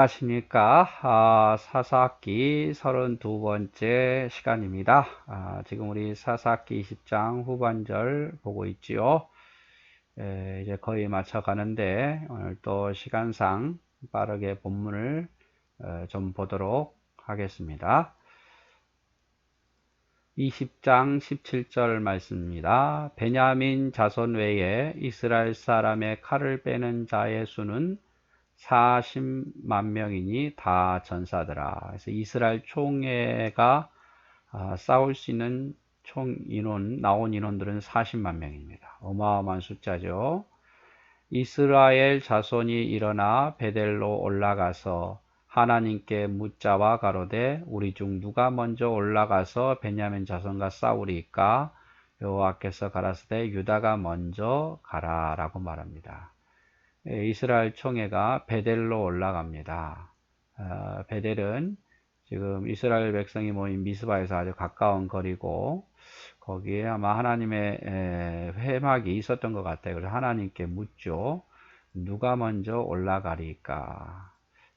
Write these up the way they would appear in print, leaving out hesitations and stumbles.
안녕하십니까. 사사기 32번째 시간입니다. 지금 우리 사사기 20장 후반절 보고 있지요. 이제 거의 맞춰 가는데 오늘 또 시간상 빠르게 본문을 좀 보도록 하겠습니다. 20장 17절 말씀입니다. 베냐민 자손 외에 이스라엘 사람의 칼을 빼는 자의 수는 40만 명이니 다 전사더라. 그래서 이스라엘 총회가 싸울 수 있는 총 인원, 나온 인원들은 40만 명입니다. 어마어마한 숫자죠. 이스라엘 자손이 일어나 베델로 올라가서 하나님께 묻자와 가로되 우리 중 누가 먼저 올라가서 베냐민 자손과 싸우리까? 여호와께서 가라사대 유다가 먼저 가라라고 말합니다. 이스라엘 총회가 베델로 올라갑니다. 베델은 지금 이스라엘 백성이 모인 미스바에서 아주 가까운 거리고 거기에 아마 하나님의 회막이 있었던 것 같아요. 그래서 하나님께 묻죠. 누가 먼저 올라가리까?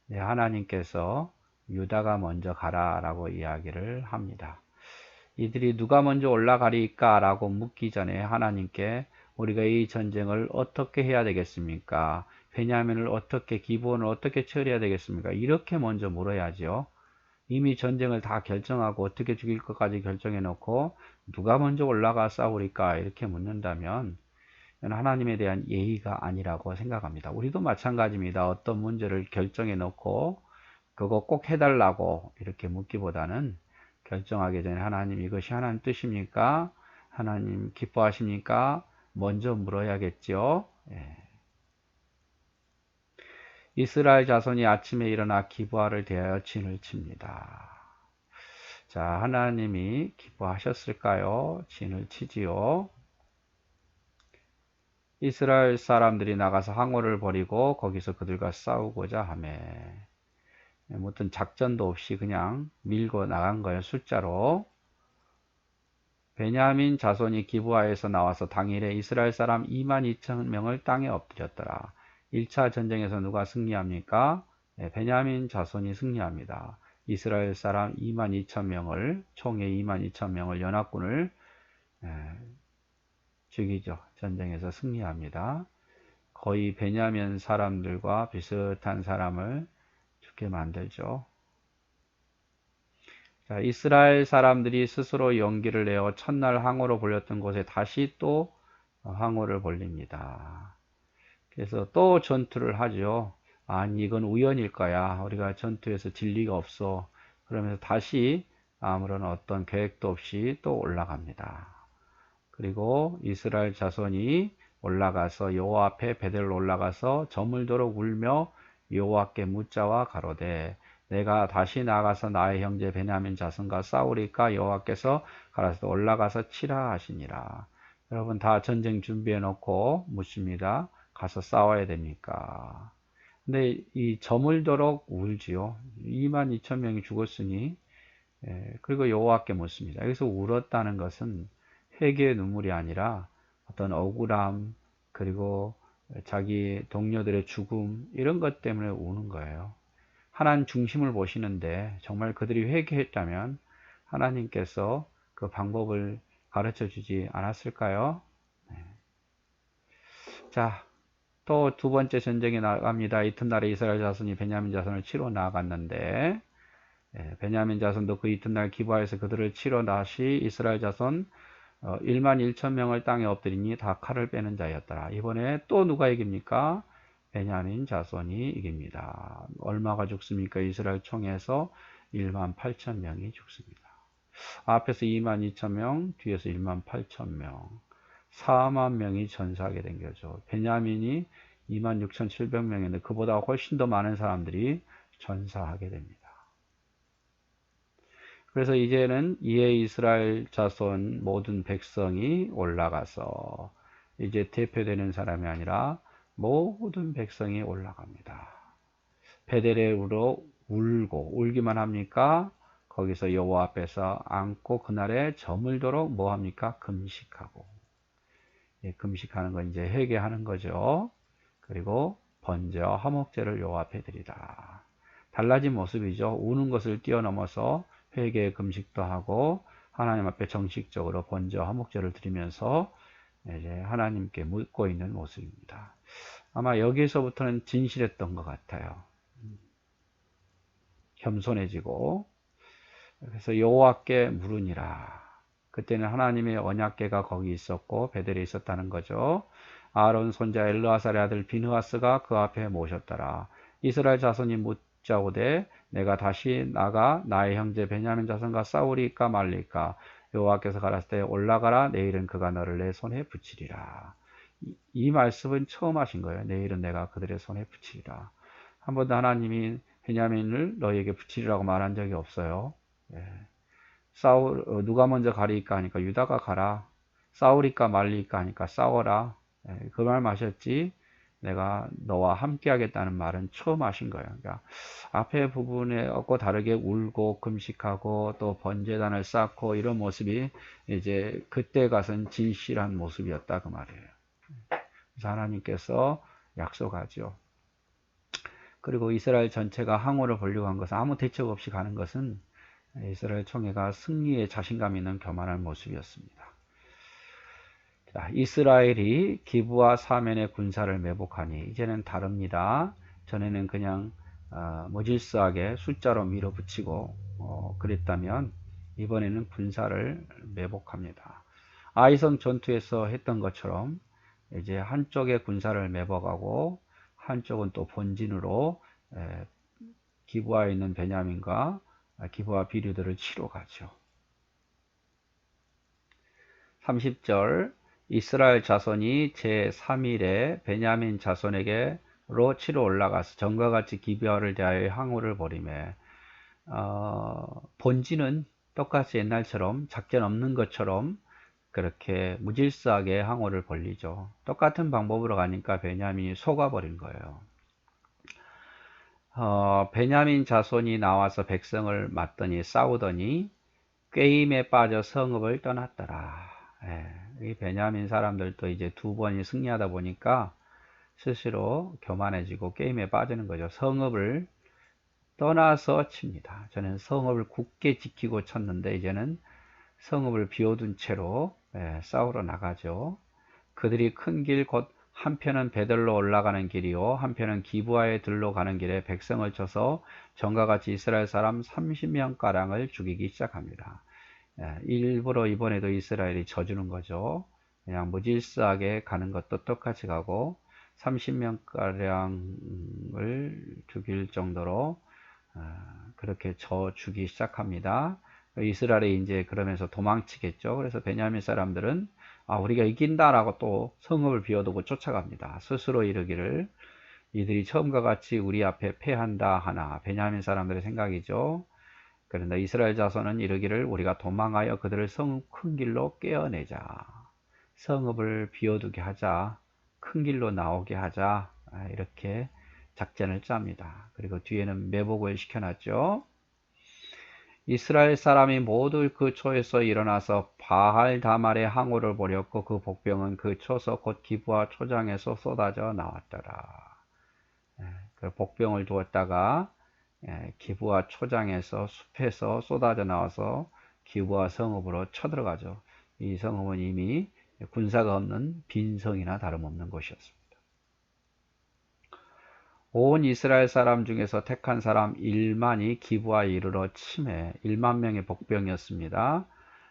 네, 하나님께서 유다가 먼저 가라라고 이야기를 합니다. 이들이 누가 먼저 올라가리까? 라고 묻기 전에 하나님께 우리가 이 전쟁을 어떻게 해야 되겠습니까? 베냐민을 어떻게, 기브온을 어떻게 처리해야 되겠습니까? 이렇게 먼저 물어야죠. 이미 전쟁을 다 결정하고 어떻게 죽일 것까지 결정해 놓고 누가 먼저 올라가 싸우리까? 이렇게 묻는다면 하나님에 대한 예의가 아니라고 생각합니다. 우리도 마찬가지입니다. 어떤 문제를 결정해 놓고 그거 꼭 해달라고 이렇게 묻기보다는 결정하기 전에 하나님 이것이 하나님 뜻입니까? 하나님 기뻐하십니까? 먼저 물어야겠죠. 예. 이스라엘 자손이 아침에 일어나 기브아를 대하여 진을 칩니다. 자, 하나님이 기뻐하셨을까요? 진을 치지요. 이스라엘 사람들이 나가서 항오를 벌이고 거기서 그들과 싸우고자 하매 어떤 작전도 없이 그냥 밀고 나간 거예요. 숫자로. 베냐민 자손이 기브아에서 나와서 당일에 이스라엘 사람 2만 2천 명을 땅에 엎드렸더라. 1차 전쟁에서 누가 승리합니까? 네, 베냐민 자손이 승리합니다. 이스라엘 사람 2만 2천 명을, 총에 2만 2천 명을 연합군을 죽이죠. 전쟁에서 승리합니다. 거의 베냐민 사람들과 비슷한 사람을 죽게 만들죠. 자, 이스라엘 사람들이 스스로 용기를 내어 첫날 항오로 벌렸던 곳에 다시 또 항오를 벌립니다. 그래서 또 전투를 하죠. 아니, 이건 우연일 거야. 우리가 전투에서 질 리가 없어. 그러면서 다시 아무런 어떤 계획도 없이 또 올라갑니다. 그리고 이스라엘 자손이 올라가서 여호와 앞에 베델로 올라가서 저물도록 울며 여호와께 묻자와 가로되 내가 다시 나가서 나의 형제 베냐민 자손과 싸우리까? 여호와께서 가라사대 올라가서 치라 하시니라. 여러분 다 전쟁 준비해 놓고 묻습니다. 가서 싸워야 됩니까? 근데 이 저물도록 울지요. 2만 2천 명이 죽었으니 그리고 여호와께 묻습니다. 여기서 울었다는 것은 회개의 눈물이 아니라 어떤 억울함 그리고 자기 동료들의 죽음 이런 것 때문에 우는 거예요. 하나님 중심을 보시는데 정말 그들이 회개했다면 하나님께서 그 방법을 가르쳐 주지 않았을까요? 자, 또 두 번째 전쟁에 나갑니다. 이튿날에 이스라엘 자손이 베냐민 자손을 치러 나갔는데 베냐민 자손도 그 이튿날 기브아에서 그들을 치러 다시 이스라엘 자손 1만 1천 명을 땅에 엎드리니 다 칼을 빼는 자였더라. 이번에 또 누가 이깁니까? 베냐민 자손이 이깁니다. 얼마가 죽습니까? 이스라엘 총에서 1만 8천 명이 죽습니다. 앞에서 2만 2천 명, 뒤에서 1만 8천 명. 4만 명이 전사하게 된 거죠. 베냐민이 2만 6,700명인데 그보다 훨씬 더 많은 사람들이 전사하게 됩니다. 그래서 이제는 이에 이스라엘 자손 모든 백성이 올라가서 이제 대표되는 사람이 아니라 모든 백성이 올라갑니다. 베델에로 울고 울기만 합니까? 거기서 여호와 앞에서 앉고 그날에 저물도록 뭐 합니까? 금식하고. 금식하는 건 이제 회개하는 거죠. 그리고 번제와 화목제를 여호와 앞에 드리다. 달라진 모습이죠. 우는 것을 뛰어넘어서 회개 금식도 하고 하나님 앞에 정식적으로 번제와 화목제를 드리면서 이제 하나님께 묻고 있는 모습입니다. 아마 여기서부터는 진실했던 것 같아요. 겸손해지고, 그래서 여호와께 물으니라. 그때는 하나님의 언약궤가 거기 있었고 베델에 있었다는 거죠. 아론 손자 엘르아살의 아들 비느하스가 그 앞에 모셨더라. 이스라엘 자손이 묻자오되 내가 다시 나가 나의 형제 베냐민 자손과 싸우리까 말리까. 여호와께서 가라사대 올라가라. 내일은 그가 너를 내 손에 붙이리라. 이 말씀은 처음 하신 거예요. 내일은 내가 그들의 손에 붙이리라. 한 번도 하나님이 베냐민을 너에게 붙이리라고 말한 적이 없어요. 예. 누가 먼저 가리까 하니까 유다가 가라. 싸우리까 말리까 하니까 싸워라. 예, 그 말 마셨지. 내가 너와 함께 하겠다는 말은 처음 하신 거예요. 그러니까 앞에 부분에 없고 다르게 울고 금식하고 또 번제단을 쌓고 이런 모습이 이제 그때 가선 진실한 모습이었다 그 말이에요. 그래서 하나님께서 약속하죠. 그리고 이스라엘 전체가 항우를 보려고 한 것은 아무 대책 없이 가는 것은 이스라엘 총회가 승리에 자신감 있는 교만한 모습이었습니다. 자, 이스라엘이 기브와 사면의 군사를 매복하니 이제는 다릅니다. 전에는 그냥 무질서하게 숫자로 밀어붙이고 그랬다면 이번에는 군사를 매복합니다. 아이성 전투에서 했던 것처럼 이제 한쪽의 군사를 매복하고 한쪽은 또 본진으로 기브아에 있는 베냐민과 기브아 비류들을 치러 가죠. 30절 이스라엘 자손이 제3일에 베냐민 자손에게로 치러 올라가서 전과 같이 기브아를 대하여 항우를 벌이매 본진은 똑같이 옛날처럼 작전 없는 것처럼 그렇게 무질서하게 항우를 벌리죠. 똑같은 방법으로 가니까 베냐민이 속아버린 거예요. 베냐민 자손이 나와서 백성을 맞더니 싸우더니 꾀임에 빠져 성읍을 떠났더라. 이 베냐민 사람들도 이제 두 번이 승리하다 보니까 스스로 교만해지고 게임에 빠지는 거죠. 성읍을 떠나서 칩니다. 저는 성읍을 굳게 지키고 쳤는데 이제는 성읍을 비워둔 채로 싸우러 나가죠. 그들이 큰 길 곧 한편은 베들로 올라가는 길이요 한편은 기브아에 들로 가는 길에 백성을 쳐서 전과 같이 이스라엘 사람 30명가량을 죽이기 시작합니다. 일부러 이번에도 이스라엘이 져주는 거죠. 그냥 무질서하게 가는 것도 똑같이 가고 30명가량을 죽일 정도로 그렇게 져주기 시작합니다. 이스라엘이 이제 그러면서 도망치겠죠. 그래서 베냐민 사람들은 우리가 이긴다라고 또 성읍을 비워두고 쫓아갑니다. 스스로 이르기를 이들이 처음과 같이 우리 앞에 패한다 하나. 베냐민 사람들의 생각이죠. 그런데 이스라엘 자손은 이르기를 우리가 도망하여 그들을 성읍 큰 길로 깨어내자. 성읍을 비워두게 하자. 큰 길로 나오게 하자. 이렇게 작전을 짭니다. 그리고 뒤에는 매복을 시켜놨죠. 이스라엘 사람이 모두 그 초에서 일어나서 바할 다말의 항우를 벌였고 그 복병은 그 초서 곧 기브아 초장에서 쏟아져 나왔더라. 그 복병을 두었다가 기브아 초장에서 숲에서 쏟아져 나와서 기브아 성읍으로 쳐들어가죠. 이 성읍은 이미 군사가 없는 빈성이나 다름없는 곳이었습니다. 온 이스라엘 사람 중에서 택한 사람 1만이 기브아에 이르러 침해 1만 명의 복병이었습니다.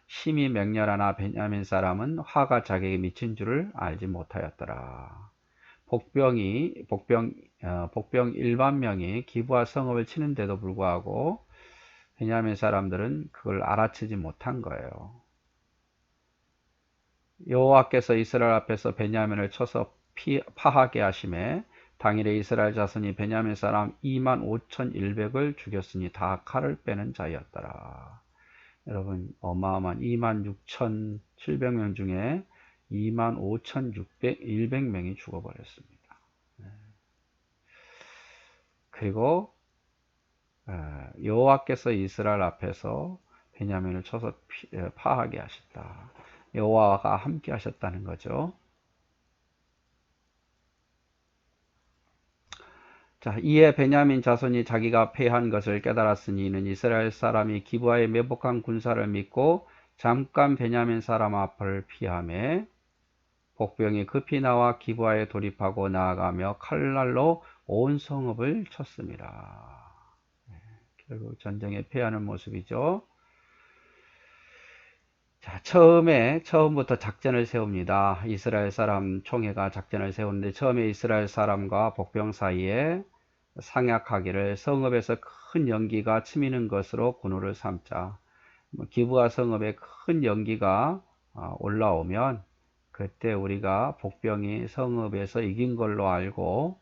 심히 맹렬하나 베냐민 사람은 화가 자기에게 미친 줄을 알지 못하였더라. 복병 1만 명이 기브아 성읍을 치는데도 불구하고 베냐민 사람들은 그걸 알아채지 못한 거예요. 여호와께서 이스라엘 앞에서 베냐민을 쳐서 파하게 하심에 당일에 이스라엘 자손이 베냐민 사람 25,100을 죽였으니 다 칼을 빼는 자였더라. 여러분 어마어마한 26,700명 중에 25,100명이 죽어버렸습니다. 그리고 여호와께서 이스라엘 앞에서 베냐민을 쳐서 파하게 하셨다. 여호와가 함께 하셨다는 거죠. 자, 이에 베냐민 자손이 자기가 패한 것을 깨달았으니 이는 이스라엘 사람이 기브아의 매복한 군사를 믿고 잠깐 베냐민 사람 앞을 피하매 복병이 급히 나와 기브아에 돌입하고 나아가며 칼날로 온 성읍을 쳤습니다. 결국 전쟁에 패하는 모습이죠. 자, 처음부터 작전을 세웁니다. 이스라엘 사람 총회가 작전을 세우는데 처음에 이스라엘 사람과 복병 사이에 상약하기를 성읍에서 큰 연기가 치미는 것으로 군우를 삼자. 기브아 성읍에 큰 연기가 올라오면 그때 우리가 복병이 성읍에서 이긴 걸로 알고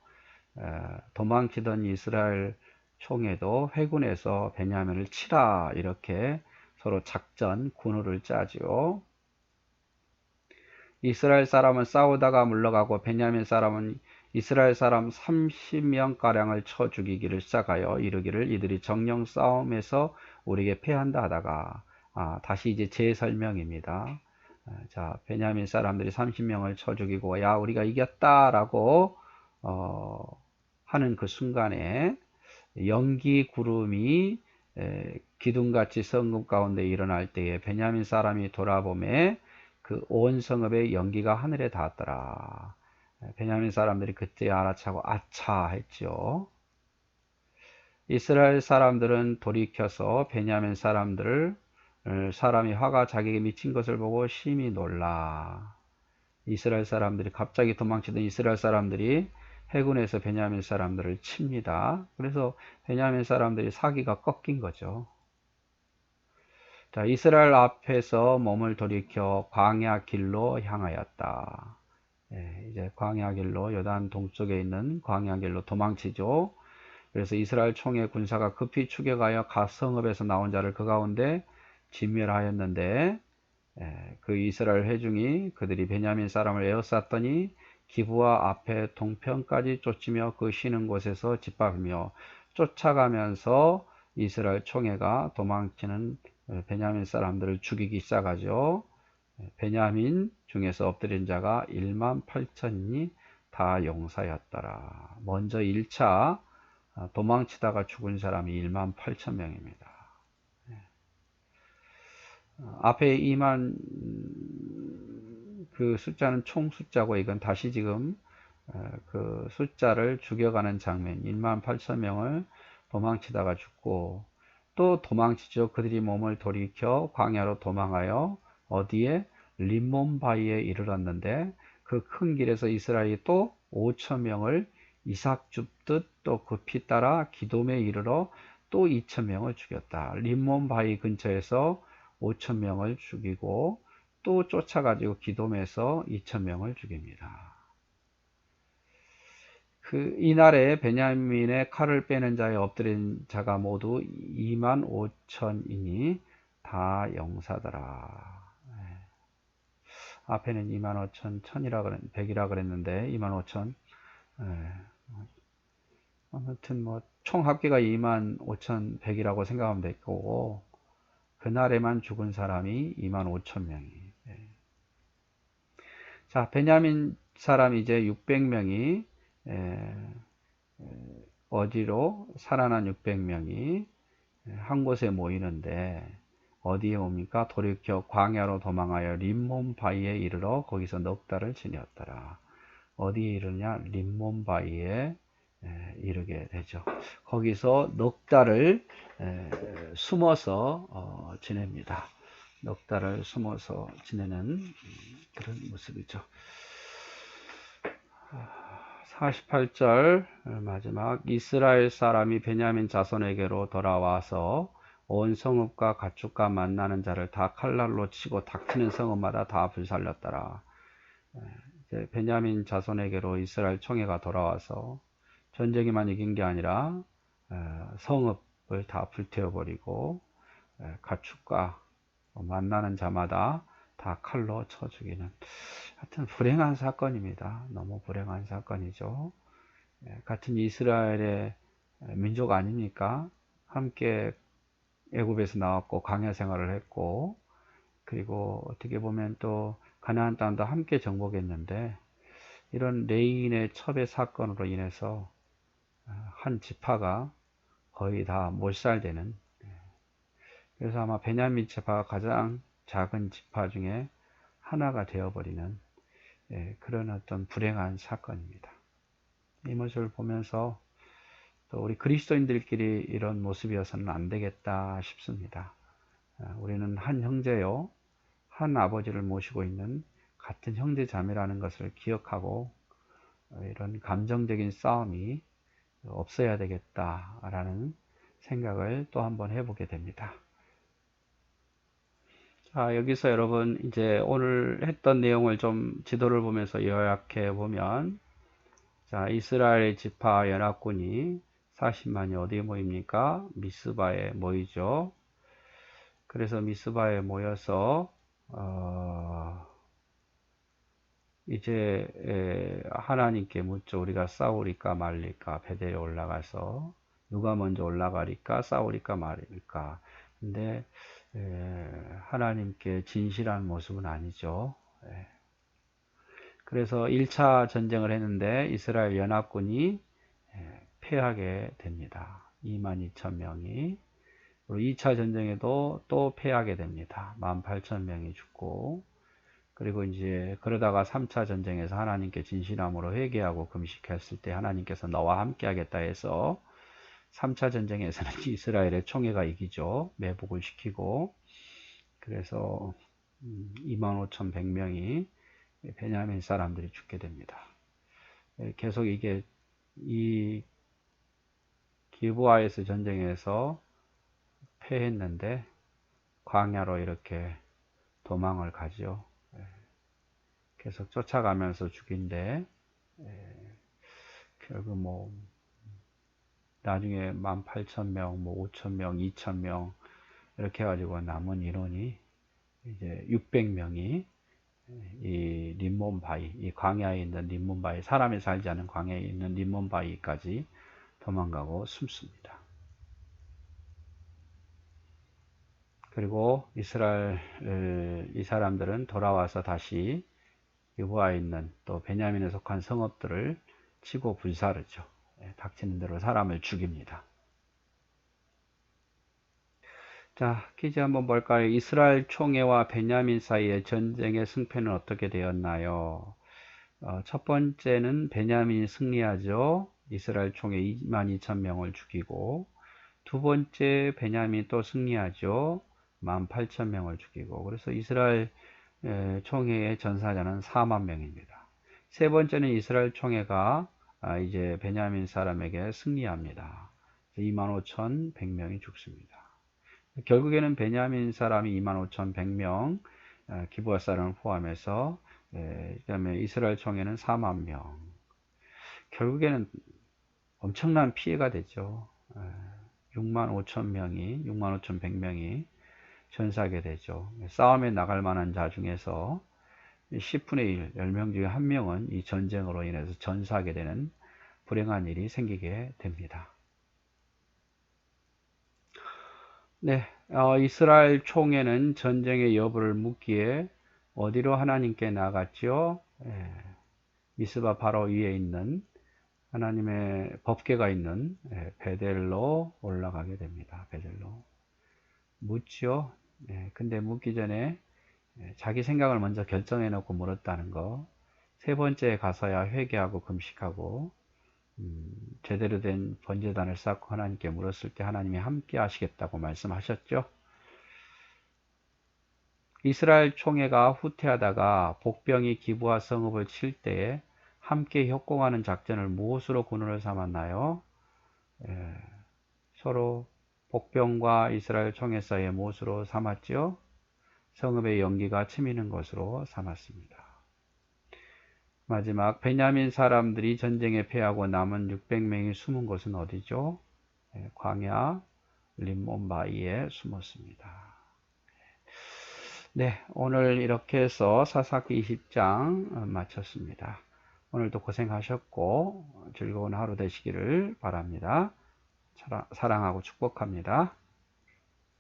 도망치던 이스라엘 총회도 회군에서 베냐민을 치라 이렇게 서로 작전 군우를 짜죠. 이스라엘 사람은 싸우다가 물러가고 베냐민 사람은 이스라엘 사람 30명가량을 쳐 죽이기를 시작하여 이르기를 이들이 정령 싸움에서 우리에게 패한다 하다가 다시 이제 재설명입니다. 자, 베냐민 사람들이 30명을 쳐 죽이고 야 우리가 이겼다라고 하는 그 순간에 연기 구름이 기둥같이 성읍 가운데 일어날 때에 베냐민 사람이 돌아보매 그 온 성읍의 연기가 하늘에 닿았더라. 베냐민 사람들이 그때 알아차고 아차 했죠. 이스라엘 사람들은 돌이켜서 베냐민 사람들을 사람이 화가 자기에게 미친 것을 보고 심히 놀라. 이스라엘 사람들이 갑자기 도망치던 이스라엘 사람들이 해군에서 베냐민 사람들을 칩니다. 그래서 베냐민 사람들이 사기가 꺾인 거죠. 자, 이스라엘 앞에서 몸을 돌이켜 광야 길로 향하였다. 이제 광야 길로 요단 동쪽에 있는 광야 길로 도망치죠. 그래서 이스라엘 총회 군사가 급히 추격하여 각 성읍에서 나온 자를 그 가운데 진멸하였는데 그 이스라엘 회중이 그들이 베냐민 사람을 에워쌌더니 기브아 앞에 동편까지 쫓으며 그 쉬는 곳에서 짓밟으며 쫓아가면서 이스라엘 총회가 도망치는 베냐민 사람들을 죽이기 시작하죠. 베냐민 중에서 엎드린 자가 18,000이 다 용사였더라. 먼저 1차 도망치다가 죽은 사람이 18,000명입니다. 앞에 2만 그 숫자는 총 숫자고 이건 다시 지금 그 숫자를 죽여가는 장면 18,000명을 도망치다가 죽고 또 도망치죠. 그들이 몸을 돌이켜 광야로 도망하여 어디에 림몬 바위에 이르렀는데 그 큰 길에서 이스라엘이 또 5,000명을 이삭 줍듯 또 급히 따라 기돔에 이르러 또 2,000명을 죽였다. 림몬 바위 근처에서 5,000명을 죽이고 또 쫓아가지고 기돔에서 2,000명을 죽입니다. 이날에 베냐민의 칼을 빼는 자에 엎드린 자가 모두 25,000이니 다 용사더라. 앞에는 25,000, 1000이라 그랬, 100이라 그랬는데 25,000. 아무튼 뭐 총 합계가 25,100이라고 생각하면 될 거고 그날에만 죽은 사람이 25,000명이. 자, 베냐민 사람 이제 600명이 어디로 살아난 600명이 한 곳에 모이는데 어디에 옵니까? 돌이켜 광야로 도망하여 림몬 바위에 이르러 거기서 넉 달을 지녔더라. 어디에 이르냐? 림몬 바위에 이르게 되죠. 거기서 넉 달을 숨어서 지냅니다. 넉 달을 숨어서 지내는 그런 모습이죠. 48절 마지막 이스라엘 사람이 베냐민 자손에게로 돌아와서 온 성읍과 가축과 만나는 자를 다 칼날로 치고 닥치는 성읍마다 다 불살렸더라. 이제 베냐민 자손에게로 이스라엘 총회가 돌아와서 전쟁에만 이긴 게 아니라 성읍을 다 불태워버리고 가축과 만나는 자마다 다 칼로 쳐 죽이는 하여튼 불행한 사건입니다. 너무 불행한 사건이죠. 같은 이스라엘의 민족 아닙니까? 함께 애굽에서 나왔고 광야 생활을 했고 그리고 어떻게 보면 또 가나안 땅도 함께 정복했는데 이런 레인의 첩의 사건으로 인해서 한 지파가 거의 다 몰살되는, 그래서 아마 베냐민 지파가 가장 작은 지파 중에 하나가 되어버리는 그런 어떤 불행한 사건입니다. 이 모습을 보면서 또 우리 그리스도인들끼리 이런 모습이어서는 안 되겠다 싶습니다. 우리는 한 형제요, 한 아버지를 모시고 있는 같은 형제 자매라는 것을 기억하고 이런 감정적인 싸움이 없어야 되겠다라는 생각을 또 한번 해보게 됩니다. 자, 여기서 여러분 이제 오늘 했던 내용을 좀 지도를 보면서 요약해 보면, 자, 이스라엘 지파 연합군이 40만이 어디에 모입니까? 미스바에 모이죠. 그래서 미스바에 모여서 이제 하나님께 묻죠. 우리가 싸우리까 말릴까? 베델에 올라가서 누가 먼저 올라가리까? 싸우리까 말일까? 근데 하나님께 진실한 모습은 아니죠. 그래서 1차 전쟁을 했는데 이스라엘 연합군이 패하게 됩니다. 22,000명이. 그리고 2차 전쟁에도 또 패하게 됩니다. 18,000명이 죽고, 그리고 이제 그러다가 3차 전쟁에서 하나님께 진실함으로 회개하고 금식했을 때 하나님께서 너와 함께 하겠다 해서 3차 전쟁에서는 이스라엘의 총회가 이기죠. 매복을 시키고. 그래서 25,100명이 베냐민 사람들이 죽게 됩니다. 계속 이 기브아에서 전쟁에서 패했는데 광야로 이렇게 도망을 가죠. 계속 쫓아가면서 죽인데 결국 뭐 나중에 18,000명, 뭐 5,000명, 2,000명 이렇게 해가지고 남은 인원이 이제 600명이 이 림몬바위, 이 광야에 있는 림몬바위, 사람이 살지 않은 광야에 있는 림몬바위까지 도망가고 숨습니다. 그리고 이스라엘 이 사람들은 돌아와서 다시 기브아에 있는 또 베냐민에 속한 성읍들을 치고 불사르죠. 닥치는 대로 사람을 죽입니다. 자, 퀴즈 한번 볼까요? 이스라엘 총회와 베냐민 사이의 전쟁의 승패는 어떻게 되었나요? 첫 번째는 베냐민이 승리하죠. 이스라엘 총회 22,000명을 죽이고, 두 번째 베냐민이 또 승리하죠. 18,000명을 죽이고, 그래서 이스라엘 총회의 전사자는 4만 명입니다. 세 번째는 이스라엘 총회가 이제 베냐민 사람에게 승리합니다. 25,100명이 죽습니다. 결국에는 베냐민 사람이 25,100명, 기브아 사람을 포함해서, 그다음에 이스라엘 총회는 4만 명. 결국에는 엄청난 피해가 되죠. 65,000명이, 65,100명이 전사하게 되죠. 싸움에 나갈 만한 자 중에서 10분의 1, 10명 중에 1명은 이 전쟁으로 인해서 전사하게 되는 불행한 일이 생기게 됩니다. 네, 이스라엘 총회는 전쟁의 여부를 묻기에 어디로 하나님께 나갔죠? 미스바 바로 위에 있는 하나님의 법궤가 있는 베델로 올라가게 됩니다. 베델로 묻죠. 근데 묻기 전에 자기 생각을 먼저 결정해 놓고 물었다는 거. 세 번째에 가서야 회개하고 금식하고 제대로 된 번제단을 쌓고 하나님께 물었을 때 하나님이 함께 하시겠다고 말씀하셨죠. 이스라엘 총회가 후퇴하다가 복병이 기브아 성읍을 칠 때에 함께 협공하는 작전을 무엇으로 군원을 삼았나요? 서로 복병과 이스라엘 총회 사이에 무엇으로 삼았죠? 성읍의 연기가 치미는 것으로 삼았습니다. 마지막 베냐민 사람들이 전쟁에 패하고 남은 600명이 숨은 곳은 어디죠? 광야 림몬바위에 숨었습니다. 네, 오늘 이렇게 해서 사사기 20장 마쳤습니다. 오늘도 고생하셨고 즐거운 하루 되시기를 바랍니다. 사랑하고 축복합니다.